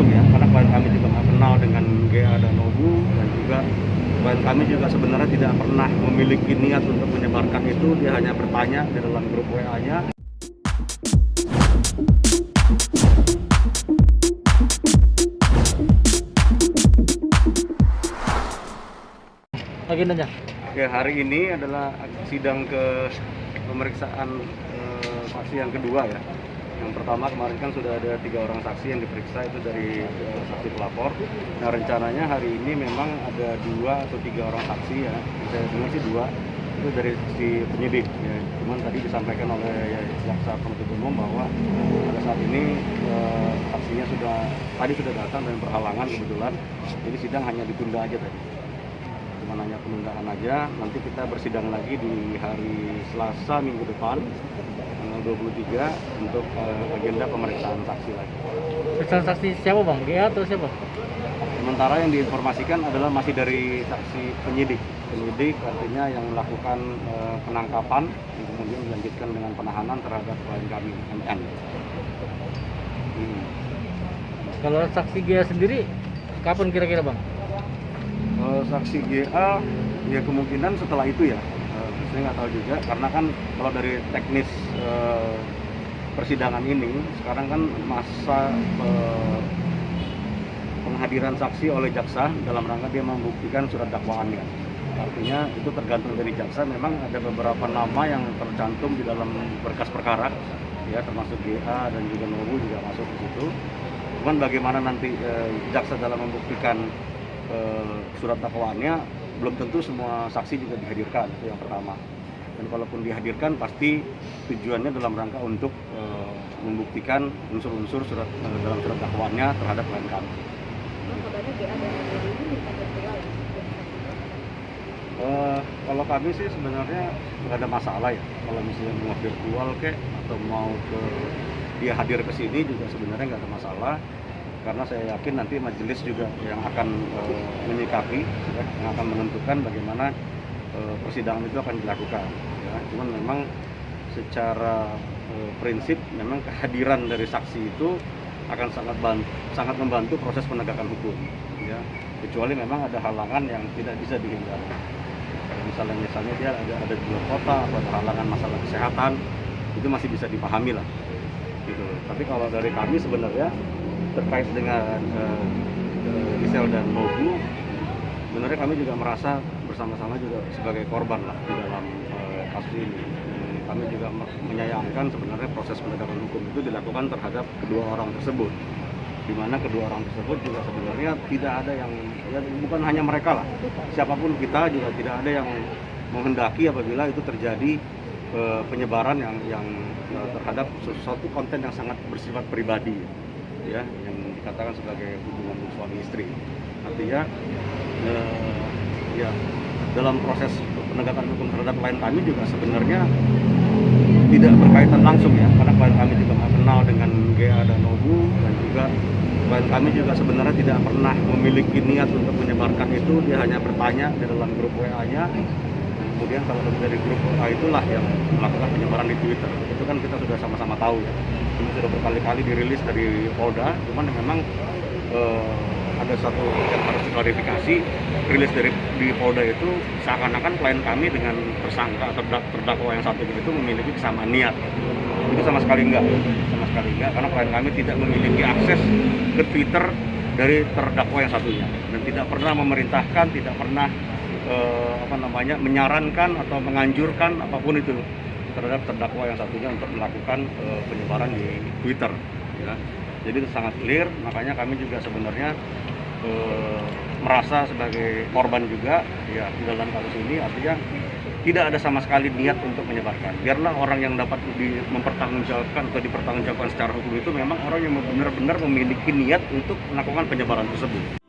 langsung ya, karena klien kami juga kenal dengan GA dan Nobu, dan juga klien kami juga sebenarnya tidak pernah memiliki niat untuk menyebarkan itu. Dia hanya bertanya di dalam grup WA-nya. Agendanya? Oke, hari ini adalah sidang ke pemeriksaan saksi yang kedua ya. Yang pertama kemarin kan sudah ada 3 orang saksi yang diperiksa, itu dari saksi pelapor. Nah, rencananya hari ini memang ada 2 atau 3 orang saksi ya. Saya dengar sih 2 itu dari si penyidik ya. Cuman tadi disampaikan oleh jaksa penuntut umum bahwa pada saat ini saksinya tadi sudah datang dan berhalangan kebetulan. Jadi sidang hanya ditunda aja tadi. Cuma hanya penundaan aja. Nanti kita bersidang lagi di hari Selasa minggu depan tanggal 23 untuk agenda pemeriksaan saksi lagi. Pemeriksaan saksi siapa bang? GA atau siapa? Sementara yang diinformasikan adalah masih dari saksi penyidik. Penyidik artinya yang melakukan penangkapan, yang kemudian dilanjutkan dengan penahanan terhadap klien kami, MN. Kalau saksi GA sendiri, kapan kira-kira bang? Saksi GA ya kemungkinan setelah itu ya. Saya nggak tahu juga, karena kan kalau dari teknis persidangan ini sekarang kan masa penghadiran saksi oleh jaksa dalam rangka dia membuktikan surat dakwaannya. Artinya itu tergantung dari jaksa. Memang ada beberapa nama yang tercantum di dalam berkas perkara ya, termasuk GA dan juga Nobu juga masuk di situ. Cuman bagaimana nanti jaksa dalam membuktikan surat dakwaannya, belum tentu semua saksi juga dihadirkan, itu yang pertama. Dan kalaupun dihadirkan pasti tujuannya dalam rangka untuk membuktikan unsur-unsur dalam surat dakwaannya terhadap klien kami. Kalau kami sih sebenarnya nggak ada masalah ya. Kalau misalnya mau virtual atau mau dia hadir ke sini juga sebenarnya nggak ada masalah. Karena saya yakin nanti majelis juga yang akan menyikapi, ya, yang akan menentukan bagaimana persidangan itu akan dilakukan. Ya. Cuman memang secara prinsip memang kehadiran dari saksi itu akan sangat membantu proses penegakan hukum. Ya. Kecuali memang ada halangan yang tidak bisa dihindari. Misalnya dia ada di luar kota atau ada halangan masalah kesehatan, itu masih bisa dipahami lah. Gitu. Tapi kalau dari kami sebenarnya terkait dengan Gisel dan Nobu, sebenarnya kami juga merasa bersama-sama juga sebagai korban lah di dalam kasus ini. Dan kami juga menyayangkan sebenarnya proses penegakan hukum itu dilakukan terhadap kedua orang tersebut, di mana kedua orang tersebut juga sebenarnya tidak ada yang, ya bukan hanya mereka lah, siapapun kita juga tidak ada yang menghendaki apabila itu terjadi penyebaran yang terhadap sesuatu konten yang sangat bersifat pribadi. Ya, yang dikatakan sebagai hubungan suami istri. Artinya ya dalam proses penegakan hukum terhadap klien kami juga sebenarnya tidak berkaitan langsung ya, karena klien kami juga kenal dengan GA dan Nobu, dan juga klien kami juga sebenarnya tidak pernah memiliki niat untuk menyebarkan itu. Dia hanya bertanya di dalam grup WA-nya. Kemudian kalau dari grup WA itulah yang melakukan penyebaran di Twitter. Itu kan kita sudah sama-sama tahu ya. Ini sudah berkali-kali dirilis dari Polda, cuman memang ada satu yang harus diklarifikasi. Rilis di Polda itu seakan-akan klien kami dengan tersangka atau terdakwa yang satu itu memiliki kesamaan niat. Itu sama sekali enggak, karena klien kami tidak memiliki akses ke Twitter dari terdakwa yang satunya, dan tidak pernah memerintahkan, tidak pernah menyarankan atau menganjurkan apapun itu terhadap terdakwa yang satunya untuk melakukan penyebaran di Twitter. Ya. Jadi itu sangat clear, makanya kami juga sebenarnya merasa sebagai korban juga ya di dalam kasus ini. Artinya tidak ada sama sekali niat untuk menyebarkan. Biarlah orang yang dapat mempertanggungjawabkan atau dipertanggungjawabkan secara hukum itu memang orang yang benar-benar memiliki niat untuk melakukan penyebaran tersebut.